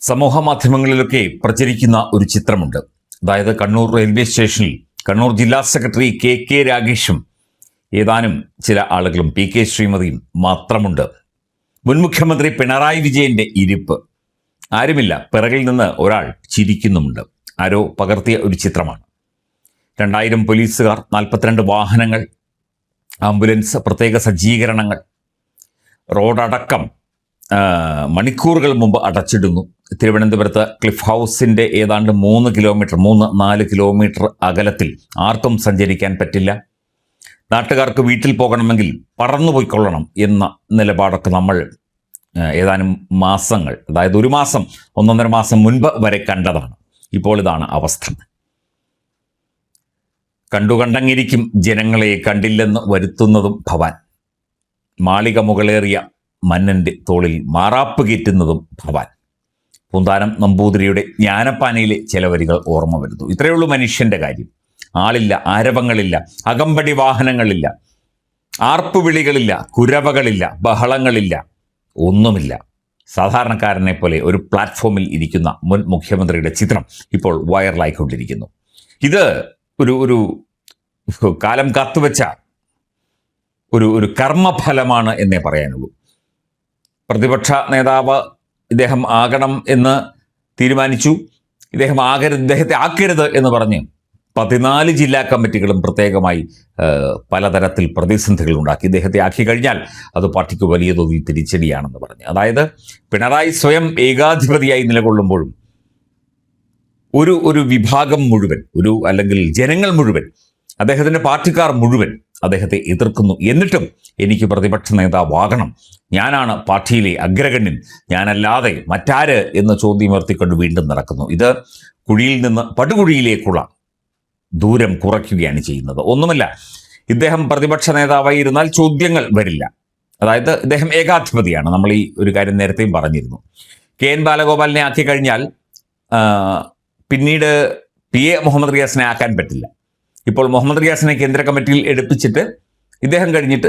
സമൂഹ മാധ്യമങ്ങളിലൊക്കെ പ്രചരിക്കുന്ന ഒരു ചിത്രമുണ്ട്. അതായത് കണ്ണൂർ റെയിൽവേ സ്റ്റേഷനിൽ കണ്ണൂർ ജില്ലാ സെക്രട്ടറി കെ രാഗേഷും ഏതാനും ചില ആളുകളും പി ശ്രീമതിയും മാത്രമുണ്ട്. മുൻ മുഖ്യമന്ത്രി പിണറായി വിജയന്റെ ഇരിപ്പ് ആരുമില്ല. പിറകിൽ നിന്ന് ഒരാൾ ചിരിക്കുന്നുമുണ്ട്. ആരോ പകർത്തിയ ഒരു ചിത്രമാണ്. 2000 പോലീസുകാർ, 42 വാഹനങ്ങൾ, ആംബുലൻസ്, പ്രത്യേക സജ്ജീകരണങ്ങൾ, റോഡടക്കം മണിക്കൂറുകൾ മുമ്പ് അടച്ചിടുന്നു. തിരുവനന്തപുരത്ത് ക്ലിഫ് ഹൗസിൻ്റെ ഏതാണ്ട് 3-4 കിലോമീറ്റർ അകലത്തിൽ ആർക്കും സഞ്ചരിക്കാൻ പറ്റില്ല. നാട്ടുകാർക്ക് വീട്ടിൽ പോകണമെങ്കിൽ പറന്നുപോയിക്കൊള്ളണം എന്ന നിലപാടൊക്കെ നമ്മൾ ഏതാനും മാസങ്ങൾ, അതായത് 1 മാസം 1.5 മാസം മുൻപ് വരെ കണ്ടതാണ്. ഇപ്പോൾ ഇതാണ് അവസ്ഥ. കണ്ടുകണ്ടങ്ങിരിക്കും ജനങ്ങളെ കണ്ടില്ലെന്ന് വരുത്തുന്നതും ഭവാൻ. മാളിക മുകളേറിയ മന്നൻ്റെ തോളിൽ മാറാപ്പ് കയറ്റുന്നതും ഭവാൻ. പൂന്താനം നമ്പൂതിരിയുടെ ജ്ഞാനപ്പാനയിലെ ചില വരികൾ ഓർമ്മ വരുന്നു. ഇത്രയേ ഉള്ളൂ മനുഷ്യൻ്റെ കാര്യം. ആളില്ല, ആരവങ്ങളില്ല, അകമ്പടി വാഹനങ്ങളില്ല, ആർപ്പുവിളികളില്ല, കുരവകളില്ല, ബഹളങ്ങളില്ല, ഒന്നുമില്ല. സാധാരണക്കാരനെ പോലെ ഒരു പ്ലാറ്റ്ഫോമിൽ ഇരിക്കുന്ന മുൻ മുഖ്യമന്ത്രിയുടെ ചിത്രം ഇപ്പോൾ വൈറലായിക്കൊണ്ടിരിക്കുന്നു. ഇത് ഒരു കാലം കാത്തുവെച്ച ഒരു കർമ്മഫലമാണ് എന്നേ പറയാനുള്ളൂ. പ്രതിപക്ഷ നേതാവ് ഇദ്ദേഹം ആകണം എന്ന് തീരുമാനിച്ചു. ഇദ്ദേഹത്തെ ആക്കരുത് എന്ന് പറഞ്ഞ് 14 ജില്ലാ കമ്മിറ്റികളും പ്രത്യേകമായി പലതരത്തിൽ പ്രതിസന്ധികൾ ഉണ്ടാക്കി. ഇദ്ദേഹത്തെ ആക്കി കഴിഞ്ഞാൽ അത് പാർട്ടിക്ക് വലിയ തോതിൽ തിരിച്ചടിയാണെന്ന് പറഞ്ഞ്, അതായത് പിണറായി സ്വയം ഏകാധിപതിയായി നിലകൊള്ളുമ്പോഴും ഒരു വിഭാഗം മുഴുവൻ, അല്ലെങ്കിൽ ജനങ്ങൾ മുഴുവൻ, അദ്ദേഹത്തിൻ്റെ പാർട്ടിക്കാർ മുഴുവൻ അദ്ദേഹത്തെ എതിർക്കുന്നു. എന്നിട്ടും എനിക്ക് പ്രതിപക്ഷ നേതാവാകണം, ഞാനാണ് പാർട്ടിയിലെ അഗ്രഗണ്യൻ, ഞാനല്ലാതെ മറ്റാര് എന്ന ചോദ്യം ഉയർത്തിക്കൊണ്ട് വീണ്ടും നടക്കുന്നു. ഇത് കുഴിയിൽ നിന്ന് പടുകുഴിയിലേക്കുള്ള ദൂരം കുറയ്ക്കുകയാണ് ചെയ്യുന്നത്. ഒന്നുമില്ല, ഇദ്ദേഹം പ്രതിപക്ഷ നേതാവായി ഇരുന്നാൽ ചോദ്യങ്ങൾ വരില്ല. അതായത് ഇദ്ദേഹം ഏകാധിപതിയാണ്. നമ്മൾ ഈ ഒരു കാര്യം നേരത്തെയും പറഞ്ഞിരുന്നു. KN ബാലഗോപാലിനെ ആക്കി കഴിഞ്ഞാൽ പിന്നീട് PA മുഹമ്മദ് റിയാസിനെ ആക്കാൻ പറ്റില്ല. ഇപ്പോൾ മുഹമ്മദ് റിയാസിനെ കേന്ദ്ര കമ്മിറ്റിയിൽ എടുപ്പിച്ചിട്ട് ഇദ്ദേഹം കഴിഞ്ഞിട്ട്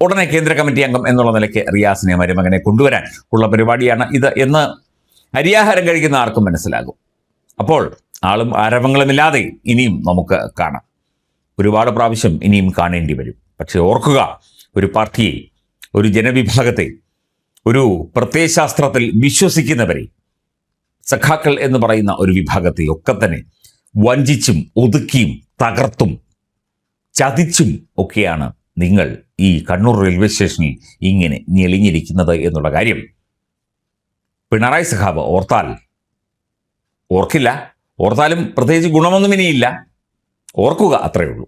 ഉടനെ കേന്ദ്ര കമ്മിറ്റി അംഗം എന്നുള്ള നിലയ്ക്ക് റിയാസിനെ, മരുമകനെ കൊണ്ടുവരാൻ ഉള്ള പരിപാടിയാണ് ഇത് എന്ന് അരിയാഹാരം കഴിക്കുന്ന ആർക്കും മനസ്സിലാകും. അപ്പോൾ ആളും ആരവങ്ങളുമില്ലാതെ ഇനിയും നമുക്ക് കാണാം. ഒരുപാട് പ്രാവശ്യം ഇനിയും കാണേണ്ടി വരും. പക്ഷെ ഓർക്കുക, ഒരു പാർട്ടിയെ, ഒരു ജനവിഭാഗത്തെ, ഒരു പ്രത്യയശാസ്ത്രത്തിൽ വിശ്വസിക്കുന്നവരെ, സഖാക്കൾ എന്ന് പറയുന്ന ഒരു വിഭാഗത്തെ ഒക്കെ തന്നെ വഞ്ചിച്ചും ഒതുക്കിയും തകർത്തും ചതിച്ചും ഒക്കെയാണ് നിങ്ങൾ ഈ കണ്ണൂർ റെയിൽവേ സ്റ്റേഷനിൽ ഇങ്ങനെ ഞെളിഞ്ഞിരിക്കുന്നത് എന്നുള്ള കാര്യം പിണറായി സഖാവ് ഓർക്കില്ല. ഓർത്താലും പ്രത്യേകിച്ച് ഗുണമൊന്നും ഇനിയില്ല. ഓർക്കുക, അത്രയേ ഉള്ളൂ.